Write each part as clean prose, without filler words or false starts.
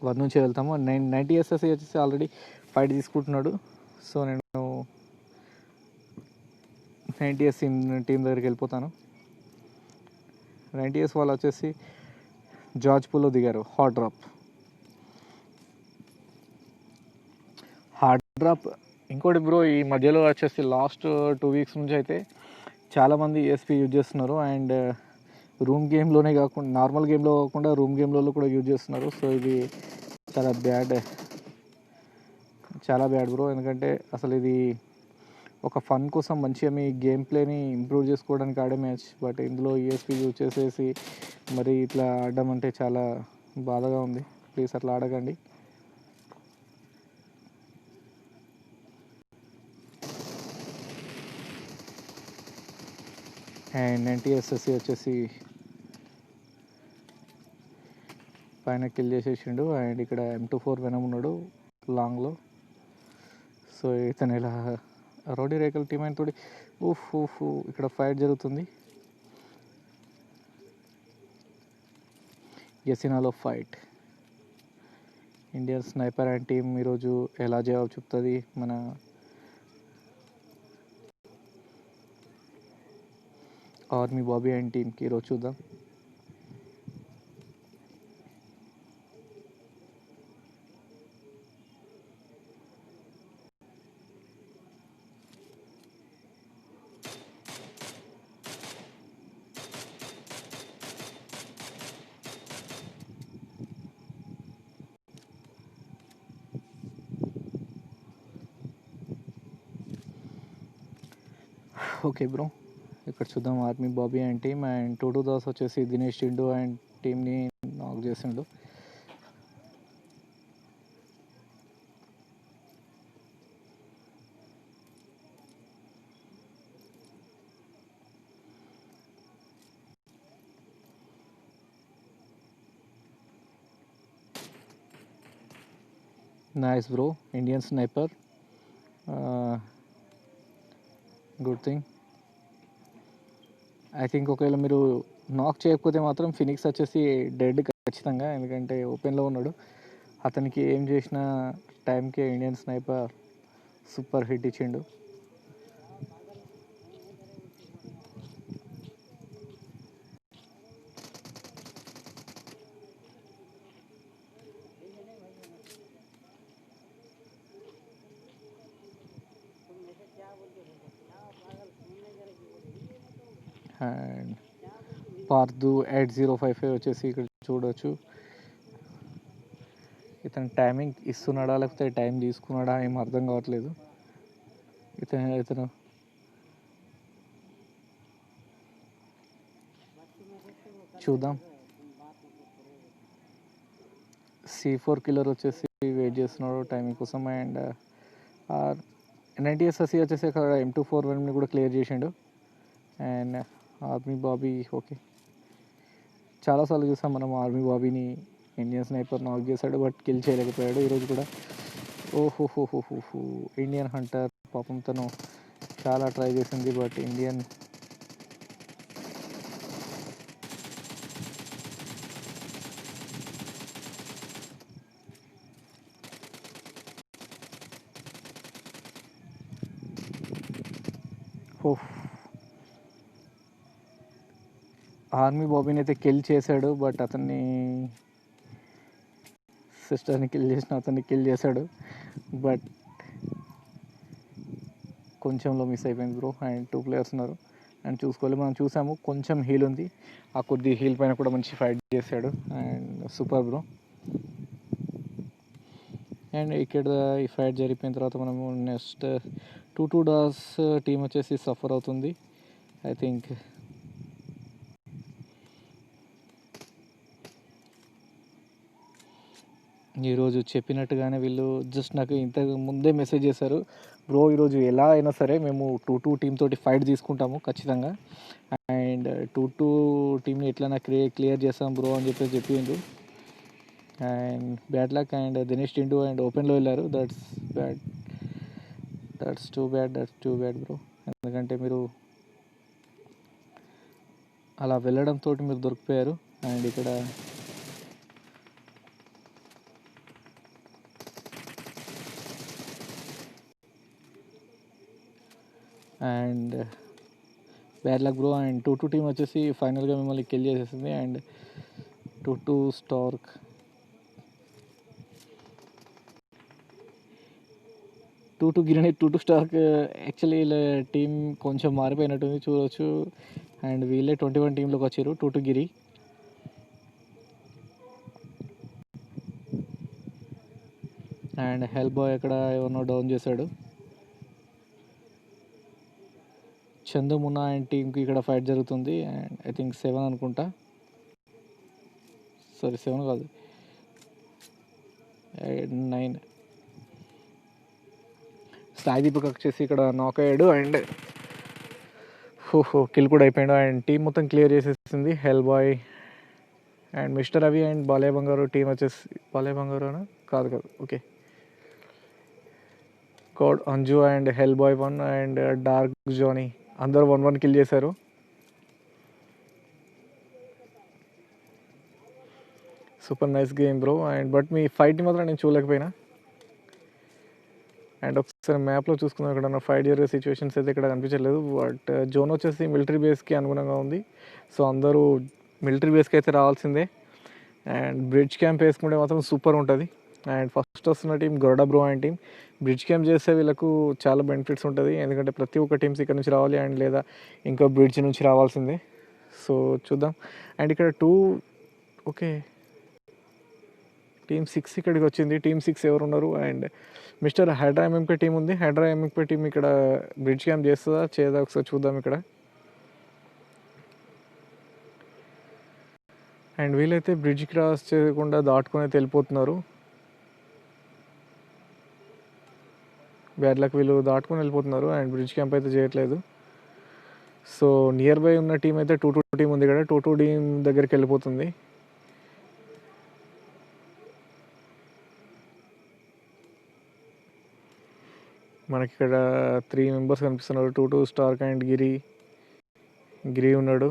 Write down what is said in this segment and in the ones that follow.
1 నుంచి వెళ్తాము. 90 వచ్చేసి ఆల్రెడీ ఫైట్ తీసుకుంటున్నాడు. సో నేను 90 టీం దగ్గరికి వెళ్ళిపోతాను. 90 వాళ్ళు వచ్చేసి జార్జ్ పూల్లో దిగారు. Hard drop. ఇంకోటి బ్రో, ఈ మధ్యలో వచ్చేసి లాస్ట్ 2 వీక్స్ నుంచి అయితే చాలామంది ESP యూజ్ చేస్తున్నారు. అండ్ రూమ్ గేమ్లోనే కాకుండా, నార్మల్ గేమ్లో కాకుండా రూమ్ గేమ్లలో కూడా యూజ్ చేస్తున్నారు. సో ఇది చాలా బ్యాడ్ బ్రో. ఎందుకంటే అసలు ఇది ఒక ఫన్ కోసం మంచిగా మీ గేమ్ ప్లేని ఇంప్రూవ్ చేసుకోవడానికి ఆడే మ్యాచ్. బట్ ఇందులో ESP యూజ్ చేసేసి మరి ఇట్లా ఆడడం అంటే చాలా బాధగా ఉంది. ప్లీజ్ అట్లా ఆడకండి. అండ్ NTSC వచ్చేసి పైన కిల్ చేసేసిండు. అండ్ ఇక్కడ M24 వెనమ్ ఉన్నాడు లాంగ్లో. సో ఇతను ఇలా రౌడీ రేకల్ టీమ్ అయిన తోటి ఇక్కడ ఫైట్ జరుగుతుంది. గెసినాలో fight. Indian sniper and team ఈరోజు ఎలా జవాబు చెప్తుంది మన ఆర్మీ బాబీ అండ్ టీమ్కి ఈరోజు చూద్దాం. ఓకే బ్రో, ఇక్కడ చూద్దాం army Bobby and team. And 2-2 Das వచ్చేసి దినేష్ చిండు అండ్ టీమ్ని నాక్ చేసిండు. Nice bro, Indian sniper. Good thing. I think ఒకవేళ మీరు నాక్ చేయకపోతే మాత్రం ఫినిక్స్ వచ్చేసి డెడ్ ఖచ్చితంగా. ఎందుకంటే ఓపెన్లో ఉన్నాడు. అతనికి ఏం చేసిన టైంకే ఇండియన్ స్నైపర్ సూపర్ హిట్ ఇచ్చిండు. అండ్ పార్దు 8055 వచ్చేసి ఇక్కడ చూడవచ్చు. ఇతను టైమింగ్ ఇస్తున్నాడా లేకపోతే టైం తీసుకున్నాడా ఏం అర్థం కావట్లేదు. ఇతను చూద్దాం. C4 కిల్లర్ వచ్చేసి వెయిట్ చేస్తున్నాడు టైమింగ్ కోసం. అండ్ NTSC వచ్చేసి అక్కడ M24 వెనమ్ని కూడా క్లియర్ చేసిండు. అండ్ ఆర్మీ బాబీ ఓకే, చాలాసార్లు చూసాం మనం ఆర్మీ బాబీని. ఇండియన్ స్నైపర్ నాక్ చేశాడు బట్ కిల్ చేయలేకపోయాడు ఈరోజు కూడా. ఇండియన్ హంటర్ పాపం తను చాలా ట్రై చేసింది బట్ ఇండియన్ ఆర్మీ బాబీని అయితే కిల్ చేశాడు బట్ అతన్ని సిస్టర్ని కిల్ చేసిన అతన్ని కిల్ చేశాడు బట్ కొంచెంలో మిస్ అయిపోయింది బ్రో. అండ్ 2 players ఉన్నారు అండ్ చూసుకోవాలి. మనం చూసాము కొంచెం హీల్ ఉంది, ఆ కొద్ది హీల్ పైన కూడా మంచి ఫైట్ చేశాడు. And super bro. అండ్ ఇక్కడ ఈ ఫైట్ జరిగిపోయిన తర్వాత మనము నెక్స్ట్ 2-2 డాస్ టీం వచ్చేసి సఫర్ అవుతుంది. ఐ థింక్ ఈరోజు చెప్పినట్టుగానే వీళ్ళు జస్ట్ నాకు ఇంతకు ముందే మెసేజ్ చేశారు, బ్రో ఈరోజు ఎలా అయినా సరే మేము 2-2 టీం తోటి ఫైట్ తీసుకుంటాము ఖచ్చితంగా. అండ్ 2-2 టీంని ఎట్లైనా క్లియర్ చేస్తాం బ్రో అని చెప్పిండు. And bad luck. And Dinesh చిండు అండ్ ఓపెన్లో వెళ్ళారు. That's too bad bro. ఎందుకంటే మీరు అలా వెళ్ళడంతో మీరు దొరికిపోయారు. అండ్ ఇక్కడ and bad luck bro. And 2-2 team వచ్చేసి ఫైనల్గా మిమ్మల్ని కిల్ చేసేసింది. అండ్ 2-2 స్టార్క్ 2-2 గిరిని 2-2 స్టార్క్. యాక్చువల్లీ వీళ్ళ టీం కొంచెం మారిపోయినట్టుంది చూడవచ్చు. అండ్ వీళ్ళే 21 టీంలోకి వచ్చారు 2-2 గిరి. అండ్ హెల్ప్ బాయ్ అక్కడ ఎవరినో డౌన్ చేశాడు. చందు మున్నా అండ్ టీంకి ఇక్కడ ఫైట్ జరుగుతుంది. అండ్ ఐ థింక్ 7 అనుకుంటా, సారీ 7 కాదు 9. సాయి దీపక్ వచ్చేసి ఇక్కడ నాక్ అయ్యాడు. అండ్ కిల్ కూడా అయిపోయాడు. అండ్ టీం మొత్తం క్లియర్ చేసేసింది hell boy and mister Ravi and Balayya Bangaru team వచ్చేసి, బాలయ్య బంగారు అనా కాదు okay, god Anju and hell boy 1 and dark Johnny అందరూ 1-1 కిల్ చేశారు. Super nice game bro. And but మీ ఫైట్ని మాత్రం నేను చూడలేకపోయినా. అండ్ ఒకసారి మ్యాప్లో చూసుకుందాం, ఇక్కడ ఫైట్ జరిగే సిచ్యువేషన్స్ అయితే ఇక్కడ కనిపించలేదు. బట్ జోన్ వచ్చేసి మిలిటరీ బేస్కి అనుగుణంగా ఉంది. సో అందరూ మిలిటరీ బేస్కి అయితే రావాల్సిందే. అండ్ బ్రిడ్జ్ క్యాంప్ వేసుకుంటే మాత్రం సూపర్ ఉంటుంది. అండ్ ఫస్ట్ వస్తున్న team Garuda bro and team. Bridge camp చేస్తే వీళ్ళకు చాలా బెనిఫిట్స్ ఉంటుంది, ఎందుకంటే ప్రతి ఒక్క టీమ్స్ ఇక్కడ నుంచి రావాలి అండ్ లేదా ఇంకో బ్రిడ్జ్ నుంచి రావాల్సిందే. సో చూద్దాం. అండ్ ఇక్కడ ఓకే టీమ్ 6 ఇక్కడికి వచ్చింది. టీమ్ 6 ఎవరు ఉన్నారు? And mister Hydra MMK team ఉంది. హైడ్రా ఎంఎంకే టీం ఇక్కడ బ్రిడ్జ్ క్యాంప్ చేస్తుందా చేయదా ఒకసారి చూద్దాం ఇక్కడ. అండ్ వీళ్ళైతే బ్రిడ్జ్ క్రాస్ చేయకుండా దాటుకొని అయితే వెళ్ళిపోతున్నారు. బ్యాడ్ లక్, వీళ్ళు దాటుకొని వెళ్ళిపోతున్నారు అండ్ బ్రిడ్జ్ క్యాంప్ అయితే చేయట్లేదు. సో నియర్ బై ఉన్న టీం అయితే 2-2 టీం ఉంది ఇక్కడ. 2-2 టీం దగ్గరికి వెళ్ళిపోతుంది. మనకి ఇక్కడ 3 మెంబర్స్ కనిపిస్తున్నారు. 2-2 స్టార్క్ అండ్ గిరి ఉన్నాడు.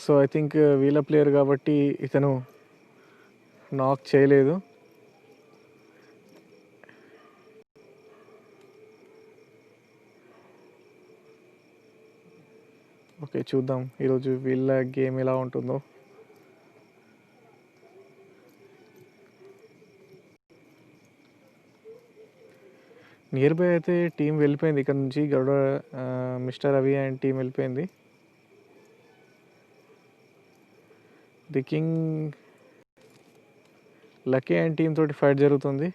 సో ఐ థింక్ వీళ్ళ ప్లేయర్ కాబట్టి ఇతను నాక్ చేయలేదు. ఓకే చూద్దాం ఈరోజు వీళ్ళ గేమ్ ఎలా ఉంటుందో. నియర్ బై అయితే టీం వెళ్ళిపోయింది ఇక్కడ నుంచి. గరుడ మిస్టర్ రవి అండ్ టీం వెళ్ళిపోయింది. The king lucky and team తోటి ఫైట్ జరుగుతుంది.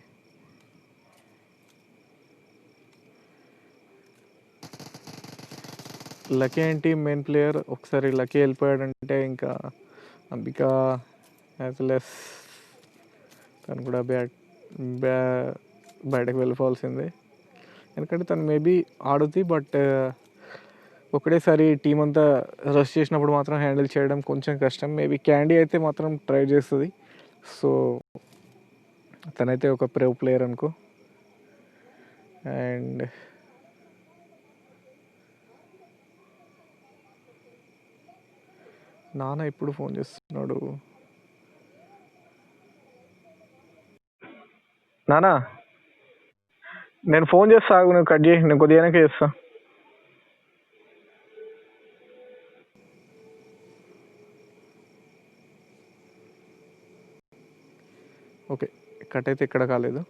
Lucky and team main player. ఒకసారి లక్కీ వెళ్ళిపోయాడంటే ఇంకా అంబిక యాజ్ వెల్ ఎస్ తను కూడా బయటకు వెళ్ళిపోవాల్సిందే, ఎందుకంటే తను మేబీ ఆడుద్ది. బట్ ఒకటేసారి టీం అంతా రష్ చేసినప్పుడు మాత్రం హ్యాండిల్ చేయడం కొంచెం కష్టం. మేబీ క్యాండీ అయితే మాత్రం ట్రై చేస్తుంది. సో తనైతే ఒక ప్రో ప్లేయర్ అనుకో. అండ్ నాన్న ఇప్పుడు ఫోన్ చేస్తున్నాడు. నానా నేను ఫోన్ చేస్తా, నువ్వు కట్ చేసి నేను కొద్దిగా చేస్తా. ఓకే కట్ అయితే ఇక్కడ కాలేదు.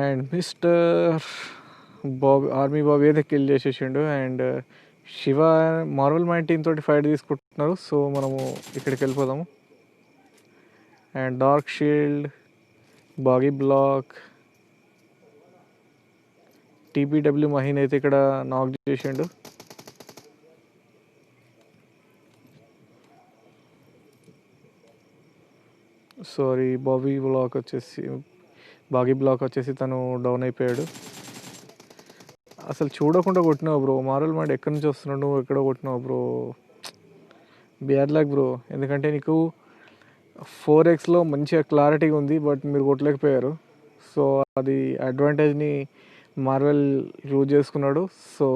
అండ్ మిస్టర్ ఆర్మీ బాబీ అయితే కిల్ చేసేసిండు. And Shiva marvel mind team తోటి ఫైట్ తీసుకుంటున్నారు. సో మనము ఇక్కడికి వెళ్ళిపోదాము. అండ్ డార్క్ షీల్డ్, బాగీ బ్లాక్, టీపీడబ్ల్యూ మహీన్ అయితే ఇక్కడ నాక్ చేసిండు. సారీ బాగీ బ్లాక్ వచ్చేసి తను డౌన్ అయిపోయాడు. అసలు చూడకుండా కొట్టినావు బ్రో. మార్వల్ మైండ్ ఎక్కడి నుంచి వస్తున్నావు, నువ్వు ఎక్కడ కొట్టినావు బ్రో. బ్యాడ్ లక్ బ్రో, ఎందుకంటే నీకు 4xలో మంచిగా క్లారిటీగా ఉంది, బట్ మీరు కొట్టలేకపోయారు. సో అది అడ్వాంటేజ్ని మార్వెల్ యూజ్ చేసుకున్నాడు. సో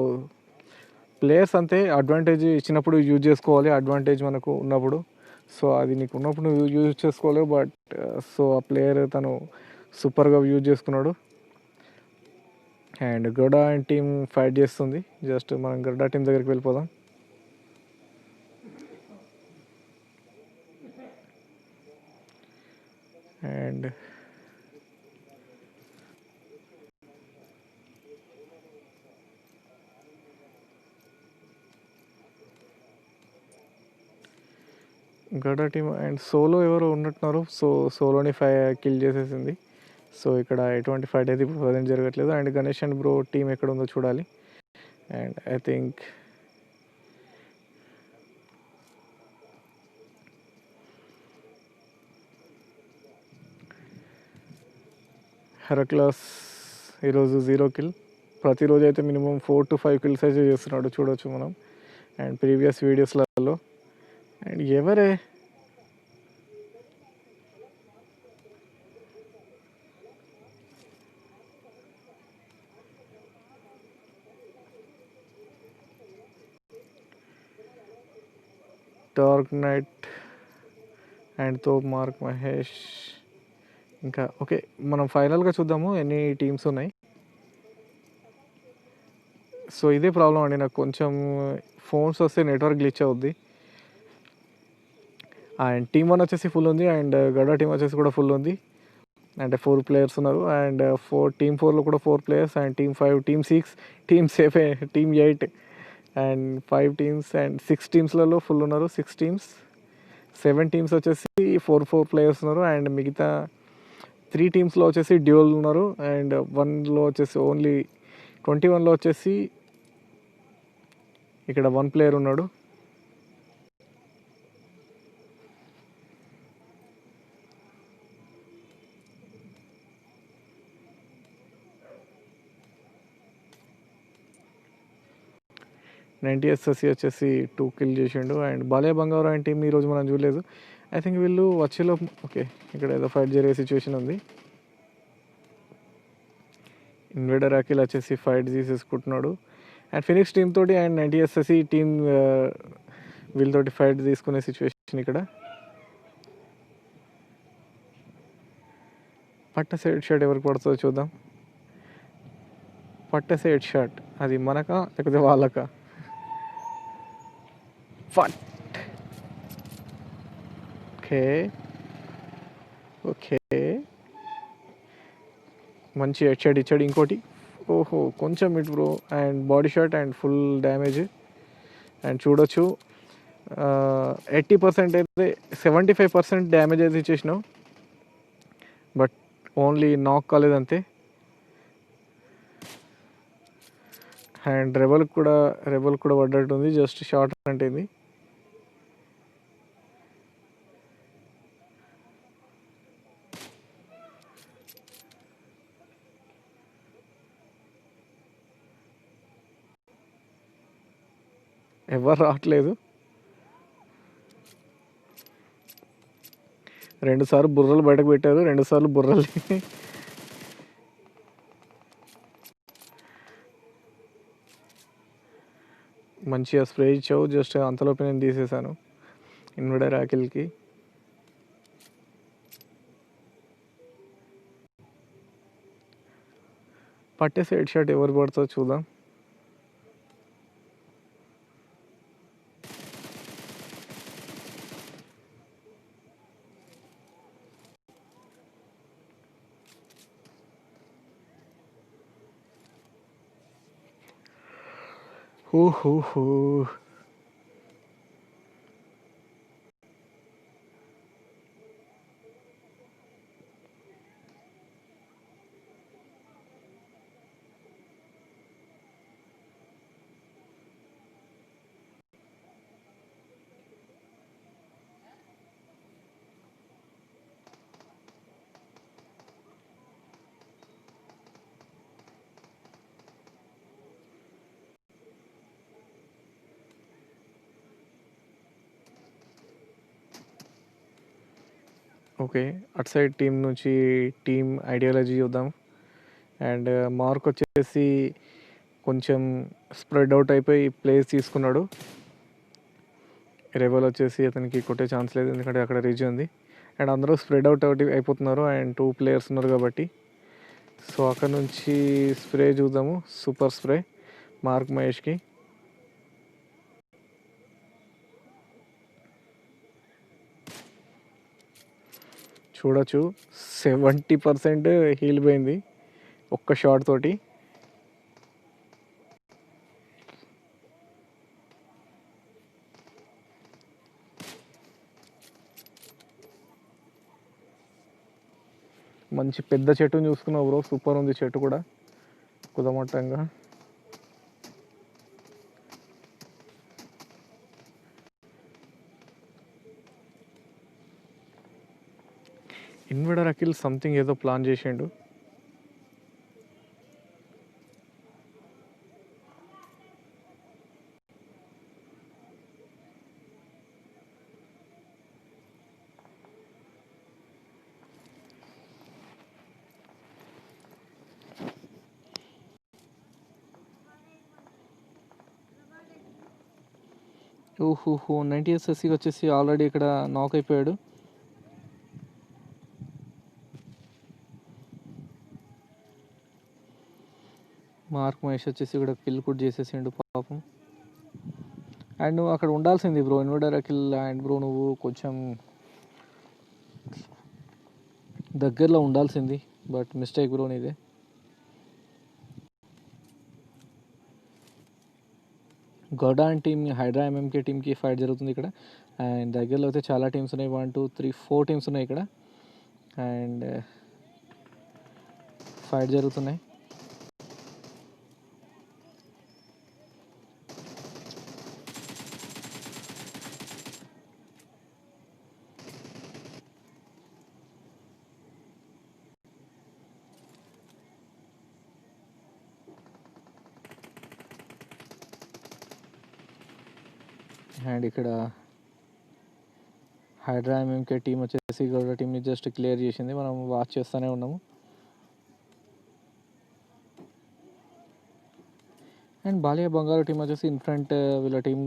ప్లేయర్స్ అంతే, అడ్వాంటేజ్ ఇచ్చినప్పుడు యూజ్ చేసుకోవాలి, అడ్వాంటేజ్ మనకు ఉన్నప్పుడు. సో అది నీకు ఉన్నప్పుడు నువ్వు యూజ్ చేసుకోలేవు, బట్ సో ఆ ప్లేయర్ తను సూపర్గా యూజ్ చేసుకున్నాడు. And Garuda and team fight చేస్తుంది. జస్ట్ మనం గరుడా టీం దగ్గరికి వెళ్ళిపోదాం. And Garuda team and solo ఎవరు ఉన్నట్టున్నారు. సో సోలోని కిల్ చేసేసింది. సో ఇక్కడ ఎటువంటి ఫైట్ అయితే ఇప్పుడు ప్రజెంట్ జరగట్లేదు. And Ganesh and bro team ఎక్కడ ఉందో చూడాలి. అండ్ ఐ థింక్ హెరక్లాస్ ఈరోజు 0 కిల్. ప్రతిరోజు అయితే మినిమం 4 to 5 కిల్స్ అయితే చేస్తున్నాడు, చూడవచ్చు మనం అండ్ ప్రీవియస్ వీడియోస్లలో. అండ్ ఎవరే డార్క్ నైట్ అండ్ తోప్ మార్క్ మహేష్. ఇంకా ఓకే, మనం ఫైనల్గా చూద్దాము ఎన్ని టీమ్స్ ఉన్నాయి. సో ఇదే ప్రాబ్లం అండి, నాకు కొంచెం ఫోన్స్ వస్తే నెట్వర్క్ గ్లిచ్ అవుద్ది. అండ్ టీమ్ 1 వచ్చేసి ఫుల్ ఉంది, అండ్ గడా టీం వచ్చేసి కూడా ఫుల్ ఉంది. అంటే 4 players ఉన్నారు. అండ్ టీమ్ 4లో కూడా 4 players, and team 5, team 6, team 7, team 8 and 5 teams and 6 teamsలలో ఫుల్ ఉన్నారు. 6 teams, 7 teams వచ్చేసి 4 players ఉన్నారు. అండ్ మిగతా 3 teamsలో వచ్చేసి డ్యూయల్ ఉన్నారు. అండ్ 1లో వచ్చేసి ఓన్లీ 21లో వచ్చేసి ఇక్కడ 1 player ఉన్నాడు. SSC వచ్చేసి 2 kill చేసిండు. అండ్ బాలయ్య బంగారు అండ్ టీం ఈరోజు మనం చూడలేదు. ఐ థింక్ వీళ్ళు వచ్చేలో ఓకే ఇక్కడ ఏదో ఫైట్ జరిగే సిచ్యువేషన్ ఉంది. ఇన్వేడర్ అఖిల్ వచ్చేసి ఫైట్ తీసేసుకుంటున్నాడు. అండ్ ఫినిక్స్ టీమ్ తోటి అండ్ SSC టీమ్ వీళ్ళతోటి ఫైట్ తీసుకునే సిచ్యువేషన్ ఇక్కడ. పట్టసే హెడ్ షాట్ ఎవరికి పడుతుందో చూద్దాం. పట్టసే హెడ్ షాట్ అది మనకా లేకపోతే వాళ్ళకా? ఫట్ ఓకే ఓకే, మంచి హెడ్ షాట్ ఇచ్చాడు. ఇంకోటి ఓహో కొంచెం it bro, and body shot and full damage. And చూడొచ్చు 80% అయితే 75% డ్యామేజ్ అయితే ఇచ్చేసినావు, బట్ ఓన్లీ నాక్ కాలేదు అంతే. అండ్ రెబల్ కూడా పడ్డట్టుంది, జస్ట్ షార్ట్ అంటేంది. ఎవరు రావట్లేదు. 2 సార్లు బుర్రలు బయటకు పెట్టారు, 2 సార్లు బుర్రలు మంచిగా స్ప్రే ఇచ్చావు. జస్ట్ అంతలోపు నేను తీసేసాను ఇన్వర్టర్ ఆకిల్కి. పట్టేసి హెడ్ షాట్ ఎవరు పడుతుందో చూద్దాం. హూ. ఓకే, అటు సైడ్ టీం నుంచి టీం ఐడియాలజీ చూద్దాం. అండ్ మార్క్ వచ్చేసి కొంచెం స్ప్రెడ్ అవుట్ అయిపోయి ప్లేస్ తీసుకున్నాడు. రెబల్ వచ్చేసి అతనికి కొట్టే ఛాన్స్ లేదు, ఎందుకంటే అక్కడ రీచ్ ఉంది. అండ్ అందరూ స్ప్రెడ్ అవుట్ అయిపోతున్నారు అండ్ 2 players ఉన్నారు కాబట్టి. సో అక్కడ నుంచి స్ప్రే చూద్దాము, సూపర్ స్ప్రే మార్క్ మహేష్కి. చూడొచ్చు 70% హీల్ పోయింది ఒక్క షాట్ తోటి. మంచి పెద్ద చెట్టుని చూసుకున్నావు బ్రో, సూపర్ ఉంది చెట్టు కూడా కుదమట్టంగా. ఇన్వెడర్ అఖిల్ సంథింగ్ ఏదో ప్లాన్ చేసిండు. ఓహోహో 90 SSC వచ్చేసి ఆల్రెడీ ఇక్కడ నాక్ అయిపోయాడు. మార్క్ మహేష్ వచ్చేసి ఇక్కడ కిల్ కూడా చేసేసిండు పాపం. అండ్ నువ్వు అక్కడ ఉండాల్సింది bro, inverter Akhil. And bro నువ్వు కొంచెం దగ్గరలో ఉండాల్సింది, బట్ మిస్టేక్ బ్రో నీదే. గోడాన్ టీమ్ హైడ్రా ఎంఎంకే టీమ్కి ఫైట్ జరుగుతుంది ఇక్కడ. అండ్ దగ్గరలో అయితే చాలా టీమ్స్ ఉన్నాయి, 1 2 3 4 టీమ్స్ ఉన్నాయి ఇక్కడ. అండ్ ఫైట్ జరుగుతున్నాయి. అండ్ ఇక్కడ హైడ్రా ఎంఎంకే టీం వచ్చేసి గౌడ టీంని జస్ట్ క్లియర్ చేసింది, మనం వాచ్ చేస్తూనే ఉన్నాము. అండ్ బాలియా బంగారు టీం వచ్చేసి ఇన్ ఫ్రంట్ వీళ్ళ టీం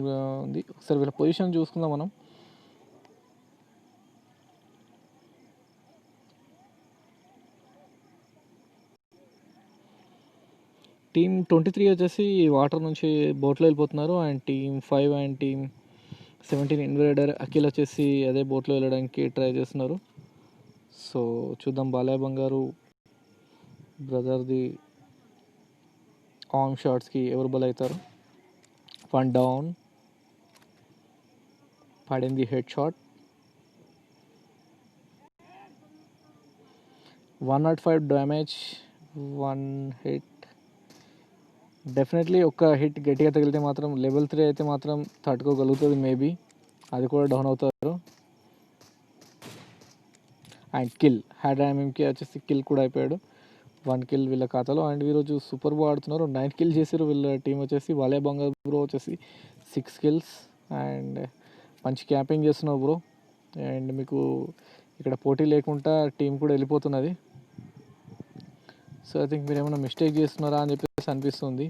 ఉంది. ఒకసారి వీళ్ళ పొజిషన్ చూసుకుందాం మనం. టీమ్ 23 వచ్చేసి వాటర్ నుంచి బోట్లో వెళ్ళిపోతున్నారు. And team 5 and team 17 invader Akhil వచ్చేసి అదే బోట్లో వెళ్ళడానికి ట్రై చేస్తున్నారు. సో చూద్దాం బాలయ్య బంగారు బ్రదర్ది ఆర్మ్ షాట్స్కి ఎవరు బల్ అవుతారు. 1 డౌన్ పడింది, head shot. 105 damage, 1 hit. Definitely ఒక హిట్ గట్టిగా తగిలితే మాత్రం లెవెల్ 3 అయితే మాత్రం తట్టుకోగలుగుతుంది మేబీ, అది కూడా డౌన్ అవుతారు. అండ్ కిల్ హైడ్రా ఎంఎంకే వచ్చేసి కిల్ కూడా అయిపోయాడు, 1 కిల్ వీళ్ళ ఖాతాలో. అండ్ ఈరోజు సూపర్ బాగా ఆడుతున్నారు, 9 కిల్ చేశారు వీళ్ళ టీం వచ్చేసి. బాలయ్య బంగారు బ్రో వచ్చేసి 6 కిల్స్. అండ్ మంచి క్యాంపింగ్ చేస్తున్నావు బ్రో. అండ్ మీకు ఇక్కడ పోటీ లేకుండా టీం కూడా వెళ్ళిపోతున్నది. సో ఐ థింక్ మీరు ఏమైనా మిస్టేక్ చేస్తున్నారా అని చెప్పేసి అనిపిస్తుంది.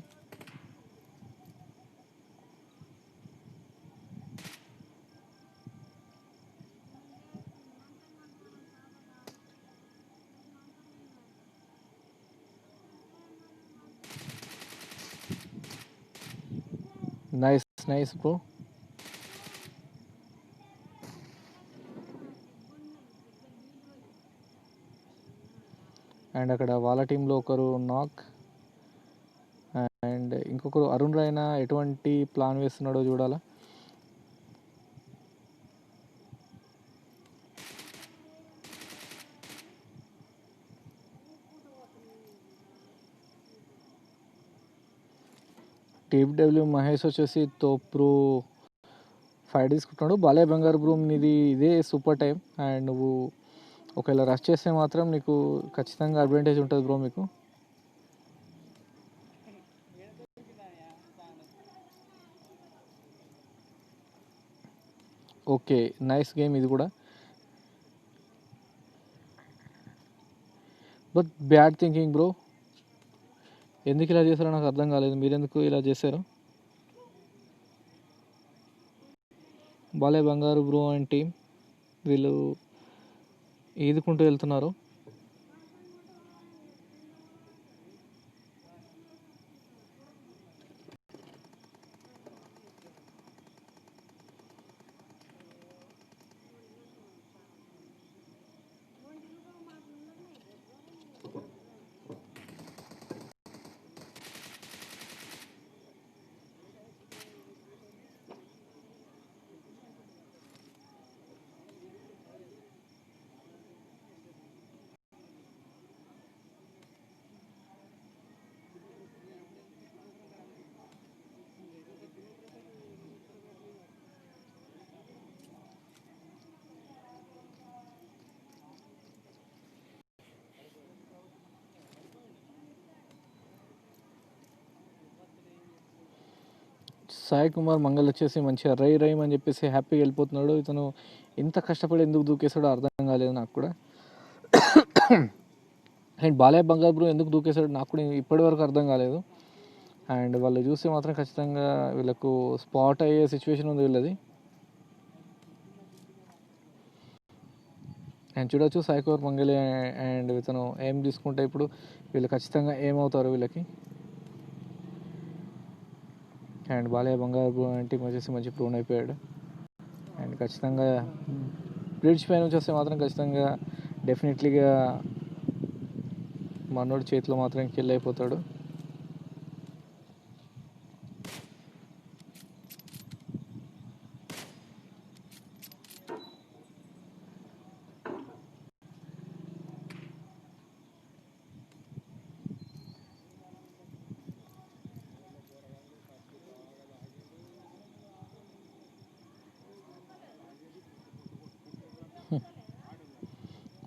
Nice bro. అండ్ అక్కడ వాళ్ళ టీంలో ఒకరు నాక్. అండ్ ఇంకొకరు అరుణ్ రైనా ఎటువంటి ప్లాన్ వేస్తున్నాడో చూడాలా. టీడబ్ల్యూ మహేష్ వచ్చేసి తోప్ బ్రో ఫైట్ తీసుకుంటున్నాడు. బాలయ్య బంగారు బ్రో నీది ఇదే సూపర్ టైం. అండ్ నువ్వు ఒకవేళ రష్ చేస్తే మాత్రం నీకు ఖచ్చితంగా అడ్వాంటేజ్ ఉంటుంది బ్రో మీకు. ఓకే నైస్ గేమ్ ఇది కూడా, బట్ బ్యాడ్ థింకింగ్ బ్రో. ఎందుకు ఇలా చేశారో నాకు అర్థం కాలేదు. మీరెందుకు ఇలా చేశారు? బాలే బంగారు బ్రో అండ్ టీం వీళ్ళు ఈదుకుంటూ వెళ్తున్నారు. సాయి కుమార్ మంగళ్ వచ్చేసి మంచిగా రైమ్ అని చెప్పేసి హ్యాపీగా వెళ్ళిపోతున్నాడు. ఇతను ఇంత కష్టపడి ఎందుకు దూకేసాడో అర్థం కాలేదు నాకు కూడా. అండ్ బాలయ్య బంగారు బ్రో ఎందుకు దూకేశాడు నాకు కూడా ఇప్పటి వరకు అర్థం కాలేదు. అండ్ వాళ్ళు చూస్తే మాత్రం ఖచ్చితంగా వీళ్ళకు స్పాట్ అయ్యే సిచ్యువేషన్ ఉంది వీళ్ళది. అండ్ చూడొచ్చు సాయి కుమార్ మంగళి అండ్ ఇతను ఏం తీసుకుంటే ఇప్పుడు వీళ్ళు ఖచ్చితంగా ఏమవుతారు వీళ్ళకి. అండ్ బాలయ్య బంగారు అంటే వచ్చేసి మంచి ప్రూన్ అయిపోయాడు. అండ్ ఖచ్చితంగా బ్రిడ్జ్ పైన నుంచి వస్తే మాత్రం ఖచ్చితంగా డెఫినెట్లీగా మనోడి చేతిలో మాత్రం కిల్ అయిపోతాడు.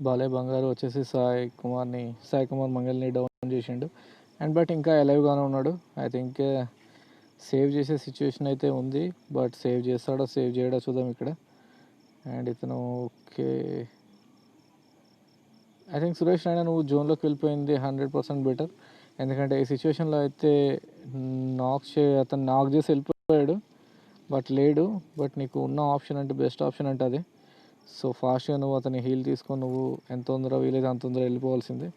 బాలయ్య బంగారు వచ్చేసి సాయి కుమార్ మంగల్ని డౌన్ చేసిండు. అండ్ బట్ ఇంకా అలైవ్గానే ఉన్నాడు. ఐ థింక్ సేవ్ చేసే సిచ్యువేషన్ అయితే ఉంది. బట్ సేవ్ చేస్తాడో సేవ్ చేయడో చూద్దాం ఇక్కడ. అండ్ ఇతను okay, I think Suresh Raina నువ్వు జోన్లోకి వెళ్ళిపోయింది 100% బెటర్. ఎందుకంటే ఈ సిచ్యువేషన్లో అయితే అతను నాక్ చేసి వెళ్ళిపోయాడు. బట్ లేడు. బట్ నీకు ఉన్న ఆప్షన్ అంటే బెస్ట్ ఆప్షన్ అంటే అదే. సో ఫాస్ట్గా నువ్వు అతని హీల్ తీసుకొని నువ్వు ఎంత తొందరగా వీలైతే అంత తొందరగా వెళ్ళిపోవాల్సిందే.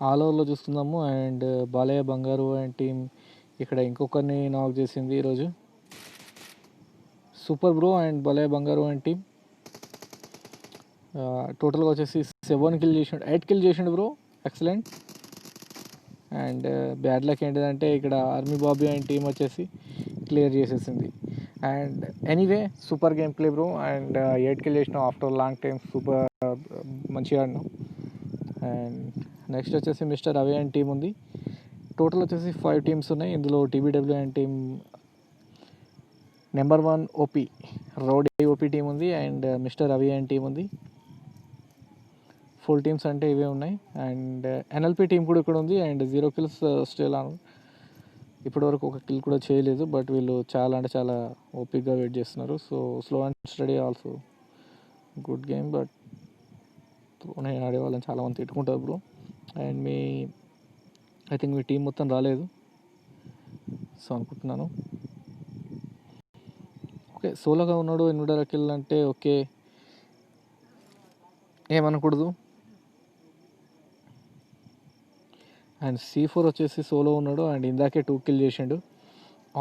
ఆల్ ఓవర్లో చూస్తున్నాము. అండ్ బాలయ్య బంగారు అండ్ టీం ఇక్కడ ఇంకొకరిని నాక్ చేసింది ఈరోజు. సూపర్ బ్రో అండ్ బాలయ్య బంగారు అండ్ టీం టోటల్గా వచ్చేసి 7 కిల్ చేసిండు, 8 కిల్ చేసిండు bro. Excellent. And bad luck ఏంటిదంటే ఇక్కడ ఆర్మీ బాబీ అండ్ టీం వచ్చేసి క్లియర్ చేసేసింది. And anyway super game play bro. And 8 kill చేసినాం ఆఫ్టర్ లాంగ్ టైం. సూపర్ మంచిగా ఆడినాం. అండ్ నెక్స్ట్ వచ్చేసి మిస్టర్ రవి అండ్ టీం ఉంది. టోటల్ వచ్చేసి 5 టీమ్స్ ఉన్నాయి. ఇందులో TBW and team number 1 OP rowdy OP team ఉంది. And mister Ravi and team ఉంది. ఫుల్ టీమ్స్ అంటే ఇవే ఉన్నాయి. అండ్ ఎన్ఎల్పి టీం కూడా ఇక్కడ ఉంది. And 0 kills still on. ఇప్పటివరకు ఒక కిల్ కూడా చేయలేదు. బట్ వీళ్ళు చాలా అంటే చాలా ఓపిక్గా వెయిట్ చేస్తున్నారు. So slow and steady also good game. But నేను ఆడే వాళ్ళని చాలామంది తిట్టుకుంటారు బ్రో. అండ్ ఐ థింక్ మీ టీం మొత్తం రాలేదు సో అనుకుంటున్నాను. ఓకే, సోలోగా ఉన్నాడు 8 కిల్ అంటే ఓకే, ఏమనకూడదు. అండ్ C4 వచ్చేసి సోలో ఉన్నాడు. అండ్ ఇందాకే 2 కిల్ చేసిండు.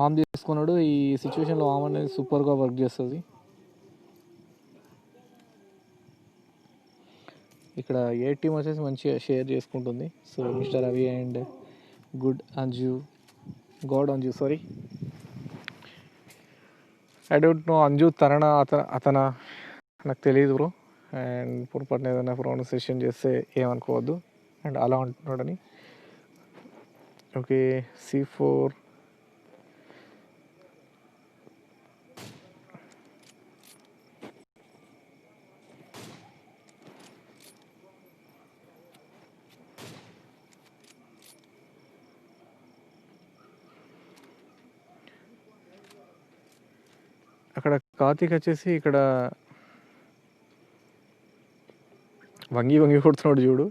ఆమ్ తీసుకున్నాడు. ఈ సిచ్యువేషన్లో ఆమ్ అనేది సూపర్గా వర్క్ చేస్తుంది. ఇక్కడ ఏ టీం వచ్చేసి మంచిగా షేర్ చేసుకుంటుంది. So mister Ravi and god Anju sorry, I don't know Anju అతన నాకు తెలియదు బ్రో. అండ్ పొరపాటున ఏదైనా ప్రొనౌన్సియేషన్ చేస్తే ఏమనుకోవద్దు. అండ్ అలా అంటున్నాడని. ఓకే, C4 అక్కడ కార్తీక్ వచ్చేసి ఇక్కడ వంగి వంగి కొడుతున్నాడు చూడు.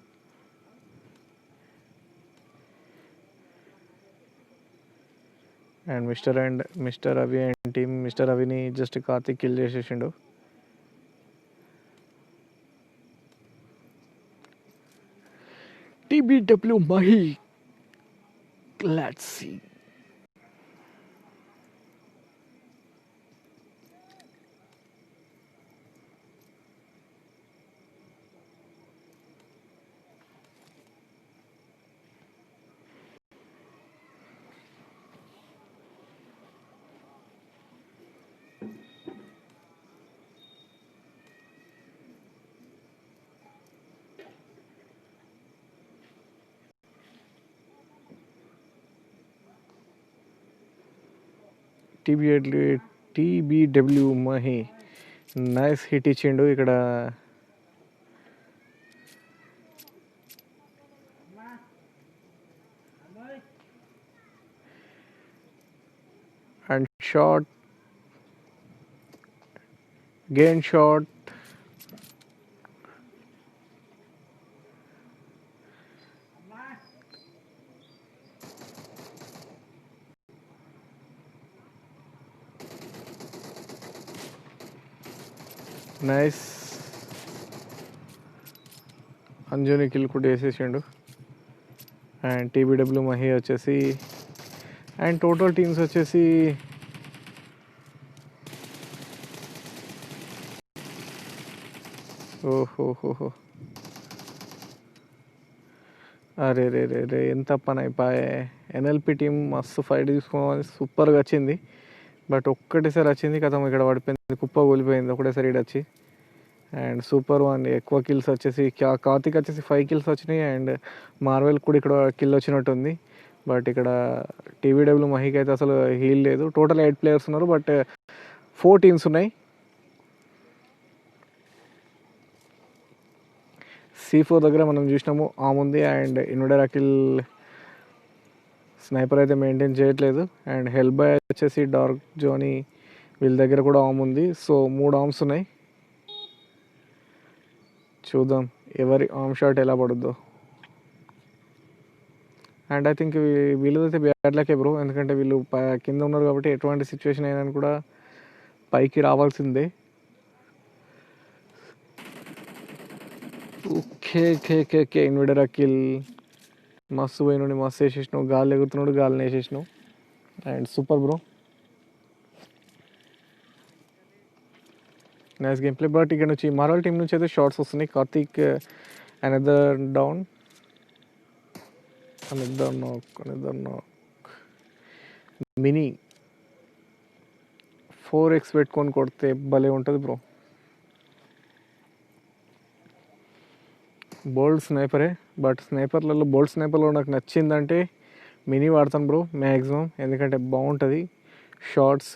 And mister Ravi and team mister రవిని జస్ట్ కార్తిక్ కిల్ చేసేసిండు. TBW Mahi, let's see. TBW Mahi nice hit ఇచ్చిండు ఇక్కడ. And shot again shot. Nice. అంజుని కిల్ కూడా వేసేసిండు. అండ్ TBW మహి వచ్చేసి అండ్ టోటల్ టీమ్స్ వచ్చేసి ఓహోహోహో అరే రే రే రే ఎంత పని అయిపోయా. NLP టీం మస్తు ఫైట్ తీసుకోవాలి, సూపర్గా వచ్చింది. బట్ ఒక్కటేసారి వచ్చింది కదా, ఇక్కడ పడిపోయింది, కుప్ప కూలిపోయింది ఒకటేసారి ఇక్కడ వచ్చి. And super one. ఎక్కువ కిల్స్ వచ్చేసి కార్తిక్ వచ్చేసి 5 కిల్స్ వచ్చినాయి. అండ్ మార్వెల్ కూడా ఇక్కడ కిల్ వచ్చినట్టుంది. బట్ ఇక్కడ TBW మహికి అయితే అసలు హీల్ లేదు. టోటల్ 8 ప్లేయర్స్ ఉన్నారు, బట్ 4 టీమ్స్ ఉన్నాయి. C4 దగ్గర మనం చూసినాము ఆమ్ ఉంది. అండ్ ఇన్వెడర్ అకిల్ స్నైపర్ అయితే మెయింటైన్ చేయట్లేదు. అండ్ హెల్బాయ్ వచ్చేసి డార్క్ జోనీ వీళ్ళ దగ్గర కూడా ఆమ్ ఉంది. సో 3 ఆర్మ్స్ ఉన్నాయి. చూద్దాం ఎవరి ఆర్మ్ షాట్ ఎలా పడుద్దో. అండ్ ఐ థింక్ వీళ్ళదైతే బ్యాడ్ లకే బ్రో, ఎందుకంటే వీళ్ళు కింద ఉన్నారు కాబట్టి ఎటువంటి సిచ్యువేషన్ అయినా కూడా పైకి రావాల్సిందే. ఓకే ఇన్వెడర్ అకిల్ మస్తు పోయినండి, మస్తు వేసేసినావు. గాలి ఎగురుతున్నాడు, గాలిని వేసేసినావు. And super bro, nice game play. But ఇక్కడ నుంచి మార్వల్ టీం నుంచి అయితే షార్ట్స్ వస్తున్నాయి. Karthik another down, another knock. Mini 4x పెట్టుకొని కొడితే భలే ఉంటుంది బ్రో. బోల్డ్ స్నైపరే, బట్ స్నైపర్లలో బోల్డ్ స్నైపర్లో నాకు నచ్చిందంటే మినీ వాడతాను బ్రో మ్యాక్సిమం, ఎందుకంటే బాగుంటుంది. షార్ట్స్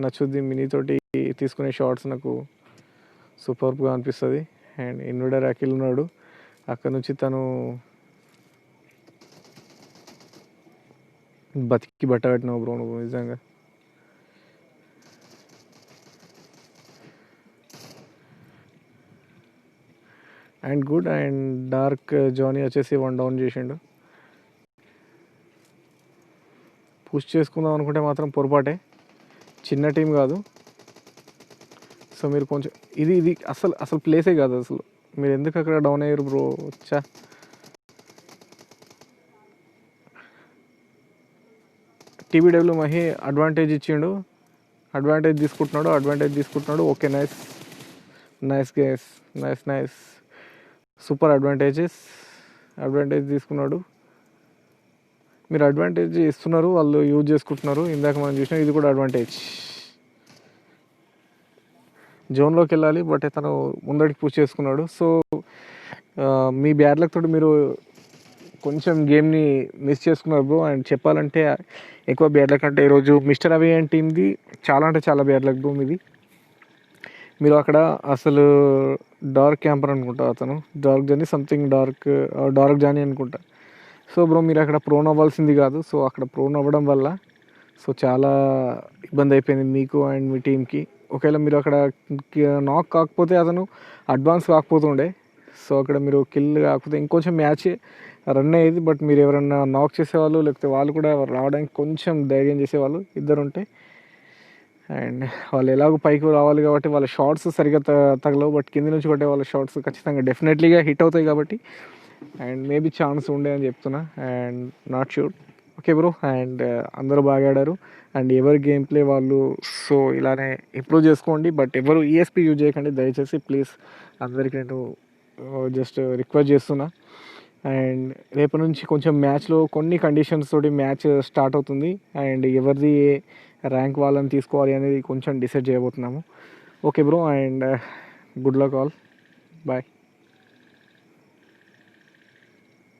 నచ్చుద్ది, మినీతోటి తీసుకునే షార్ట్స్ నాకు సూపర్గా అనిపిస్తుంది. అండ్ ఇన్వెడర్ అకిల్ ఉన్నాడు, అక్కడ నుంచి తను బతికి బట్ట పెట్టినావు బ్రో నువ్వు నిజంగా. And good. And dark Johnny వచ్చేసి 1 డౌన్ చేసిండు. పుష్ చేసుకుందాం అనుకుంటే మాత్రం పొరపాటే, చిన్న టీం కాదు. సో మీరు కొంచెం ఇది అసలు ప్లేసే కాదు అసలు. మీరు ఎందుకు అక్కడ డౌన్ అయ్యారు బ్రో? వచ్చా TBW మహి అడ్వాంటేజ్ ఇచ్చిండు, అడ్వాంటేజ్ తీసుకుంటున్నాడు. Okay nice guys, nice super advantage తీసుకున్నాడు. మీరు అడ్వాంటేజ్ ఇస్తున్నారు, వాళ్ళు యూజ్ చేసుకుంటున్నారు. ఇందాక మనం చూసినాం, ఇది కూడా అడ్వాంటేజ్. జోన్లోకి వెళ్ళాలి, బట్ తను ముందడికి పుష్ చేసుకున్నాడు. సో మీ బ్యాడ్ లక్ తోటి మీరు కొంచెం గేమ్ని మిస్ చేసుకున్నారు బ్రో. అండ్ చెప్పాలంటే ఎక్కువ బ్యాడ్ లక్ అంటే ఈరోజు మిస్టర్ రవి అండ్ టీమ్ది చాలా అంటే చాలా బ్యాడ్ లక్ బ్రో మీది. మీరు అక్కడ అసలు డార్క్ క్యాంపర్ అనుకుంటా, అతను dark Johnny something dark Johnny అనుకుంటా. సో బ్రో మీరు అక్కడ ప్రోన్ అవ్వాల్సింది కాదు. సో అక్కడ ప్రోన్ అవ్వడం వల్ల సో చాలా ఇబ్బంది అయిపోయింది మీకు అండ్ మీ టీంకి. ఒకవేళ మీరు అక్కడ నాక్ కాకపోతే అతను అడ్వాన్స్ కాకపోతుండే. సో అక్కడ మీరు కిల్ కాకపోతే ఇంకొంచెం మ్యాచ్ రన్ అయ్యేది. బట్ మీరు ఎవరన్నా నాక్ చేసేవాళ్ళు లేకపోతే వాళ్ళు కూడా రావడానికి కొంచెం ధైర్యం చేసేవాళ్ళు ఇద్దరు ఉంటే. అండ్ వాళ్ళు ఎలాగో పైకి రావాలి కాబట్టి వాళ్ళ షాట్స్ సరిగ్గా తగలవు. బట్ కింద నుంచి కొట్టే వాళ్ళ షాట్స్ ఖచ్చితంగా డెఫినెట్లీగా హిట్ అవుతాయి కాబట్టి అండ్ మేబీ ఛాన్స్ ఉండే అని చెప్తున్నా. And not sure. Okay bro. And అందరూ బాగా ఆడారు అండ్ ఎవరి గేమ్ ప్లే వాళ్ళు సో ఇలానే ఇంప్రూవ్ చేసుకోండి. బట్ ఎవరు ఈఎస్పీ యూజ్ చేయకండి దయచేసి ప్లీజ్. అందరికీ నేను జస్ట్ రిక్వెస్ట్ చేస్తున్నా. అండ్ రేపటి నుంచి కొంచెం మ్యాచ్లో కొన్ని కండిషన్స్ తోటి మ్యాచ్ స్టార్ట్ అవుతుంది. అండ్ ఎవరిది ర్యాంక్ వాళ్ళని తీసుకోవాలి అనేది కొంచెం డిసైడ్ చేయబోతున్నాము. Okay bro. And good luck all. Bye.